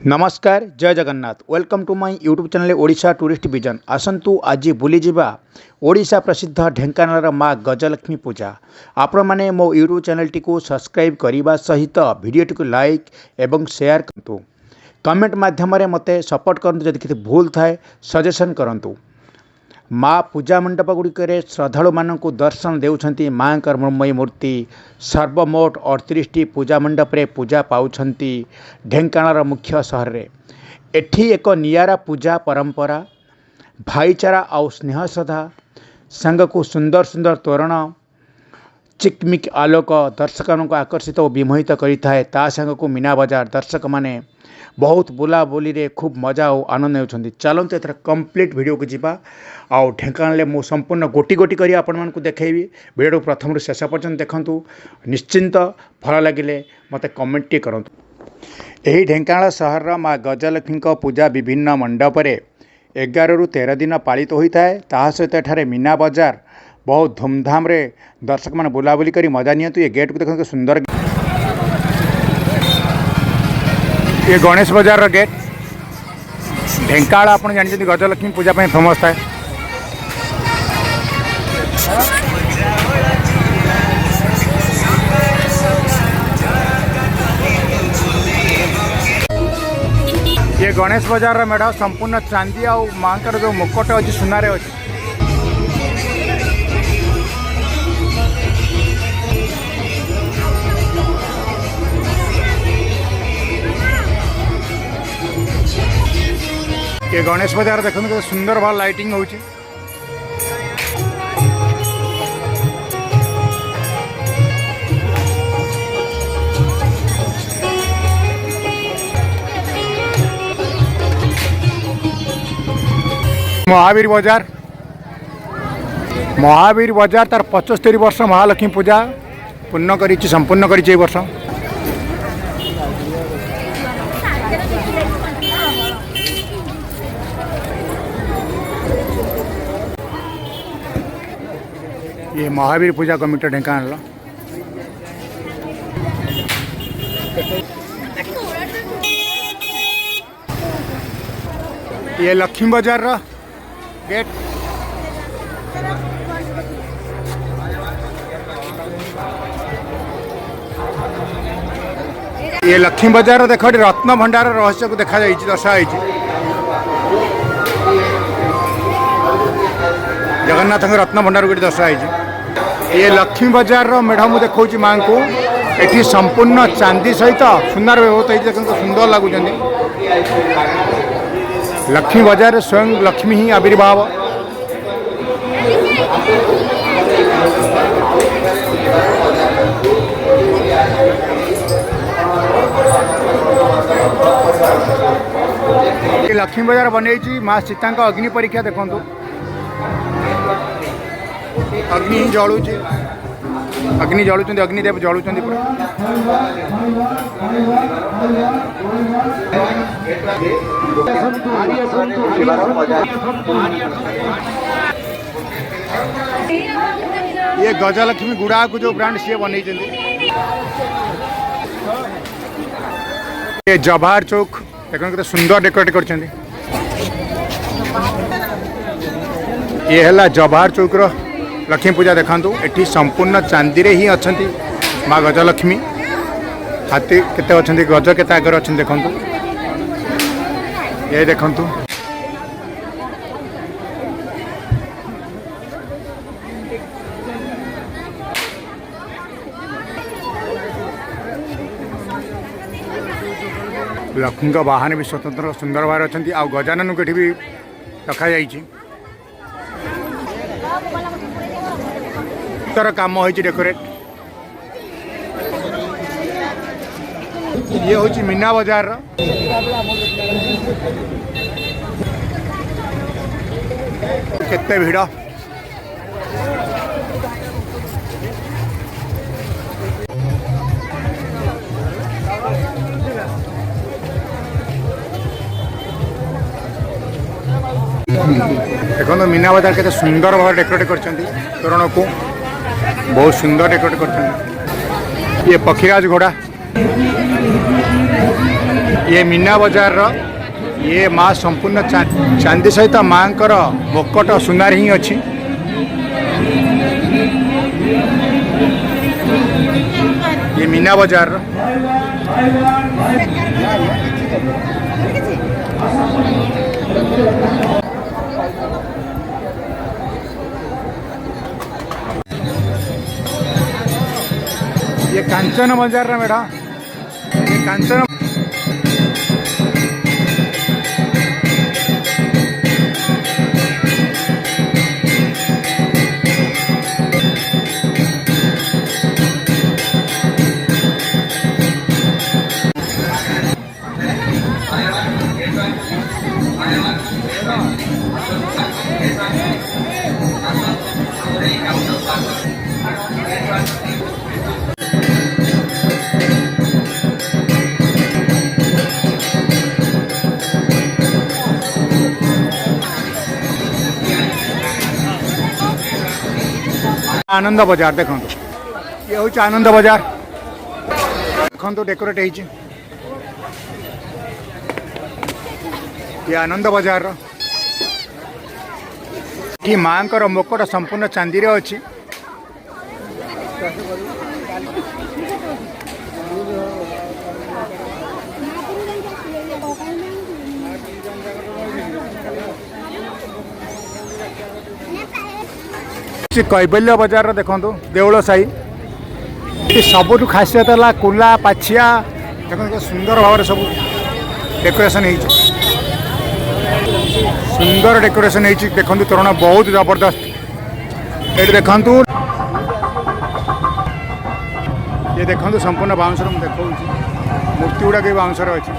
नमस्कार Jai Jagannath welcome to my YouTube channel Odisha tourist vision आसतु आज बुली जिबा ओडिशा प्रसिद्ध ढेंकानाल माँ गजलक्ष्मी पूजा आपण मैंने मो यूट्यूब चैनल टी को सब्सक्राइब करने सहित वीडियो टी को लाइक एवं शेयर करतु कमेंट माध्यम मते सपोर्ट करतु जदि किसी भूल थाए सजेशन करतु माँ पूजा मंडप गुड़िक श्रद्धालु मानक दर्शन देउछंती माँ मृण्मयी मूर्ति सर्वमोट 38 पूजा मंडप रे पूजा पाउछंती ढेंकानाल मुख्य सहर रे एठी एक नियारा पूजा परंपरा भाईचारा आउ स्नेह श्रद्धा संग को सुंदर सुंदर तोरण चिकमिक आलोक दर्शकों को आकर्षित और विमोहित करिथाए ता संग को मीना बजार दर्शक माने बहुत बुलाबुली रे खूब मजा और आनंद होती चलते एथर कंप्लीट वीडियो को जीवा आउ ढेंकानाल मु संपूर्ण गोटी गोटी करी आपण मानकु देखैबी वीडियो को प्रथम शेष पर्यंत देखंतु निश्चिंत भल लगिले मते कमेंट टी करंतु एही ढेंकानाल शहर माँ गजलक्ष्मी पूजा विभिन्न मंडप रे 11 रु 13 दिन पालित होता है ताहा सहित एठारे मीना बजार बहुत धूमधाम रे दर्शक मान बुलाबुली करी मजा नियंतु। ये गेट को देखो सुंदर ये गणेश बाजार गेट ढेंकानाल आपन जानते गजलक्ष्मी पूजा पे फेमस था। ये गणेश बाजार मेढ़ संपूर्ण चांदी आ माँ जो मुकुट अच्छी सुनारे अच्छी ये गणेश बाजार देखो तो सुंदर भाव लाइटिंग हो महावीर बाजार तार 75 वर्ष महालक्ष्मी पूजा पूर्ण करी संपूर्ण करी वर्ष ये महावीर पूजा कमिटी ढेंकानाल ये लक्ष्मी बाजार गेट ये लक्ष्मी बाजार देख रत्न भंडार रहस्य को देखा दर्शाई जगन्नाथ रत्न भंडार को दर्शाई ये लक्ष्मी बाजार मेढ़ मुझे देखा माँ को ये संपूर्ण चांदी सहित सुनार व्यवहार होता सुंदर लगुच लक्ष्मी बाजार स्वयं लक्ष्मी ही आविर्भाव ये लक्ष्मी बाजार बन माँ सीता अग्नि परीक्षा देखु अग्नि जलुचे अग्नि जलुंट अग्निदेव जलुंट पूरा ये गजलक्ष्मी गुड़ा को जो ब्रांड सी बन ये जवाहर चौक देखो सुंदर डेकोरेट कर ये है जवाहर चौक रो लक्ष्मी पूजा देखु एटी संपूर्ण चांदी रे ही अच्छा माँ गजलक्ष्मी हाथी केते अच्छा गज केते आगे अच्छा देखु ये देखु लक्ष्मी का वाहन भी स्वतंत्र सुंदर भाव अच्छा आ गजानन को भी रखा जाइए तर काम हो डेकोरेट ये हूँ मीना बाजार केते भीड़ देखो मीना बाजार के सुंदर भाव डेकोरेट कर तोरण को बहुत सुंदर डेकोरेट कर ये पक्षीराज घोड़ा ये मीना बजार ये माँ संपूर्ण चांदी सहित माँ मुकट सुनार ही अच्छी। ये मीना बजार ये कांचन बजार मैडम, ये कांचन आनंद बजार देखो, ये हूँ आनंद बजार देखो डेकोरेट हो। ये आनंद बजार कि माँ मुकट संपूर्ण चांदी रे अच्छी। कैबल्य बजार देखो देउल साही सबुठ खासियत है कुला पाछिया देखो सुंदर भाव सब डेकोरेशन हो, सुंदर डेकोरेशन हो देखो तोरण बहुत जबरदस्त। ये देखु ये देखो संपूर्ण बाउंसर मुझे देखा मूर्ति गुड़ाक बाउंसर अच्छी।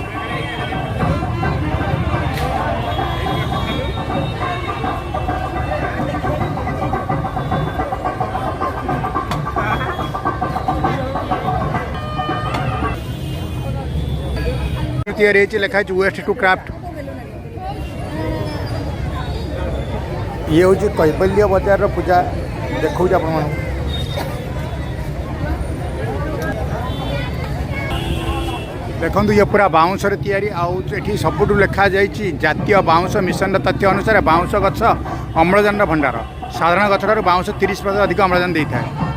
लिखा है वेस्ट टू क्राफ्ट। ये हूँ कैबल्य बजार पूजा देखो आप देखो ये पूरा बाउंसर तैयारी आठी सबुठ लिखा जाइए जातीय बाउंस मिशन तथ्य अनुसार बाउंस गछ अम्लजान भंडार साधारण गछर बाउंस 30% अधिक अम्लजान देता है।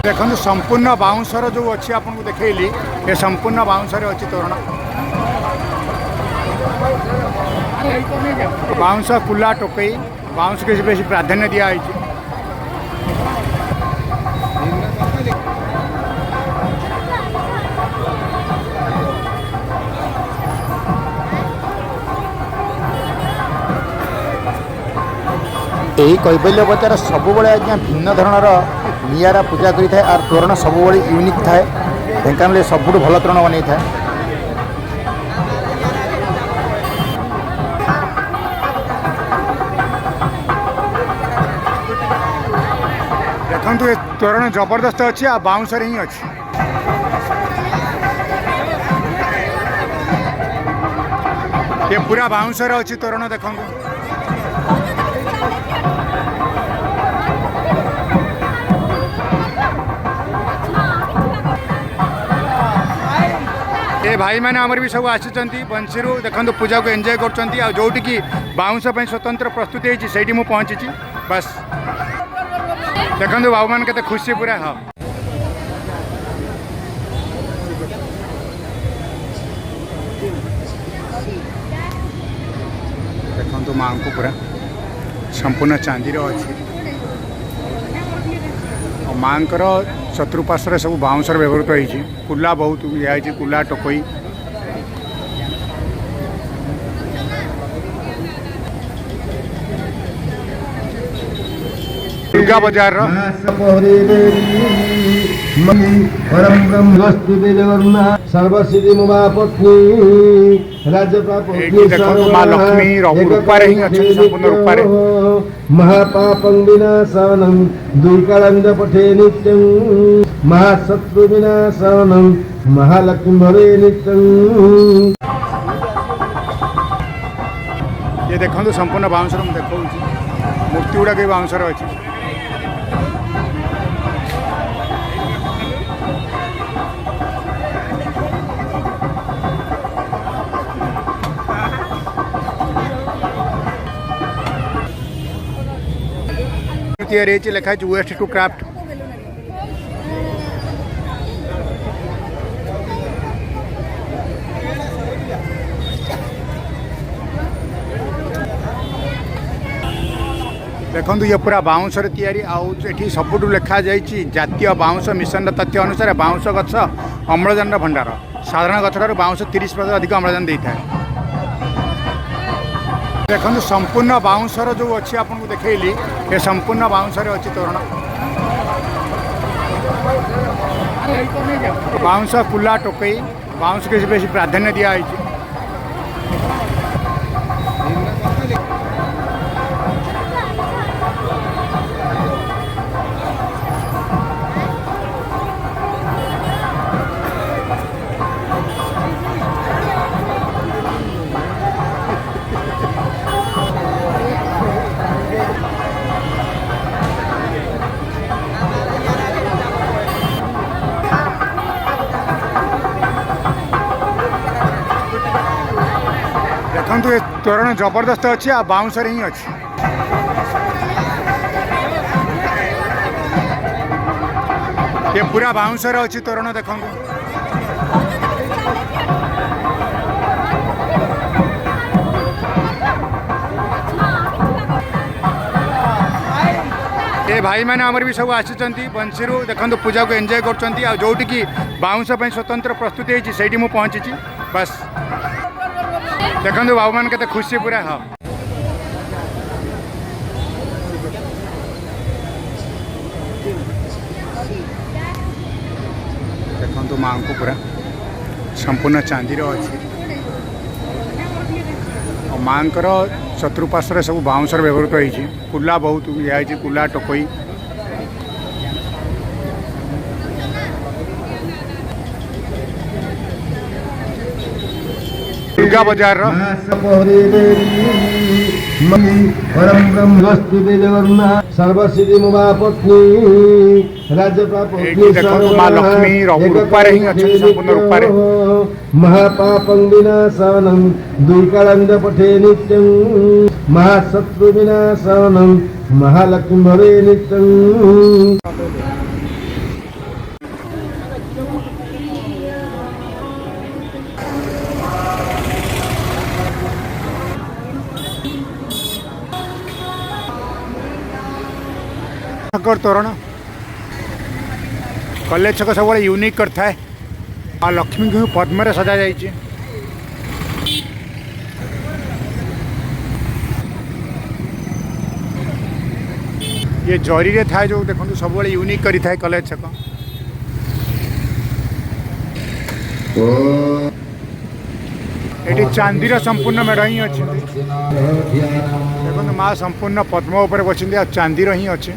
देखो संपूर्ण बाउंसर जो अच्छी आपको देखली ये संपूर्ण बाउंसर अच्छी तोरण बाउंस कुला टोकई बाउंस के बेस प्राधान्य दिखाई। यही कैबल्य बजार सब आज्ञा भिन्न धरणर निरा पूजा करें और तोरण सब यूनिक थाए। ढेंकानाल सबुठ भल तोरण बन था। देखो तोरण जबरदस्त अच्छी आ बाउंसर ही अच्छी। ये पूरा बाउंसर अच्छी तोरण देखो ये भाई मैंने आमर भी सब आसी बंशी देखो पूजा को एंजॉय कर जोटी की बाउंस स्वतंत्र प्रस्तुति होती से पहुँची बस देखो बाबू मान के खुशी पूरा। हाँ देखो माँ को पूरा संपूर्ण चांदी अच्छी माँ चतुर्पार्श्व सब बाउंसर व्यवहृत होती कुला बहुत ये कुला टोकई दुर्गा बजार माँ लक्ष्मी रूपारे ही अच्छे संपूर्ण रूपारे महापापं विनाशनं दुर्गानंद पठे नित्यं महाशत्रु विनाशनं महालक्ष्मी भवे नित्यं। ये देखो संपूर्ण बाउंसर देखो मूर्ति गुड़ाक बाउंसर अच्छी। तैयारी होती लिखाई वेस्ट टू क्राफ्ट। देखो ये पूरा बाउंस तैयारी आठी सबुठ लिखा जाइए जातीय बाउंस मिशन तथ्य अनुसार बाउंस गछ अम्लजान भंडार साधारण गछर बाउंस 30% अधिक अम्लजान देता है। देखो संपूर्ण बाउंसर जो अच्छी आपको देखली ये संपूर्ण बाउंसर अच्छी तोरण बाउंस कुला टोकई बाउंस के बेसी प्राधान्य दिखाई। देखो ये तोरण जबरदस्त अच्छी आ बाउंसर ही अच्छी। ये पूरा बाउंसर अच्छी तोरण देखो ये भाई मैंने आमर भी सब आसी बंशी देखो पूजा को एंजॉय कर जोटी की बाउंस स्वतंत्र प्रस्तुति होती से मुझे पहुँची बस देखो बाबू मान के खुशी पूरा। हाँ देखो माँ को पूरा संपूर्ण चांदीर अच्छी माँ चतुर्पार्श्व सब बाउंसर व्यवहृत होती कुला बहुत दिखाई कुला टोकई दुर्गा बाजार परम ब्रह्मस्तुते जगन्नाथ सर्वसिद्धि मुवा पत्नी माँ लक्ष्मी रूपारे ही अच्छे संपूर्ण रूपारे महापापं विनाशनं दुईकालंद पठे नित्यं महाशत्रु विनाशनं महालक्ष्मी भवे नित्यं। तोरण कॉलेज छक सब यूनिक करता है आ लक्ष्मी को पद्म सजा जाइए। ये जरी रे था जो देखो सब यूनिक करी था कॉलेज छक ये चांदीर संपूर्ण मेढ़ ही अच्छे देखो माँ संपूर्ण पद्म उपर बचती आ चांदीर ही अच्छे।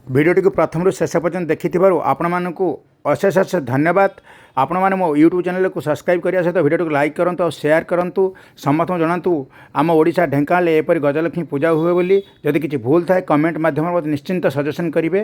भिडियोटी को प्रथम रू शेष पर्यटन देखि आपण मानकु अशेष अशेष धन्यवाद। आपण मैंने मो यूट्यूब चैनल को सब्सक्राइब करने सहित भिडियो को लाइक करूँ और शेयर करूँ समस्त जनातु आम ओडिशा ढेंकानाल एपरी गजलक्ष्मी पूजा हुए बोली। जदि किसी भूल थाए कमेंट माध्यम निश्चिंत सजेशन करेंगे।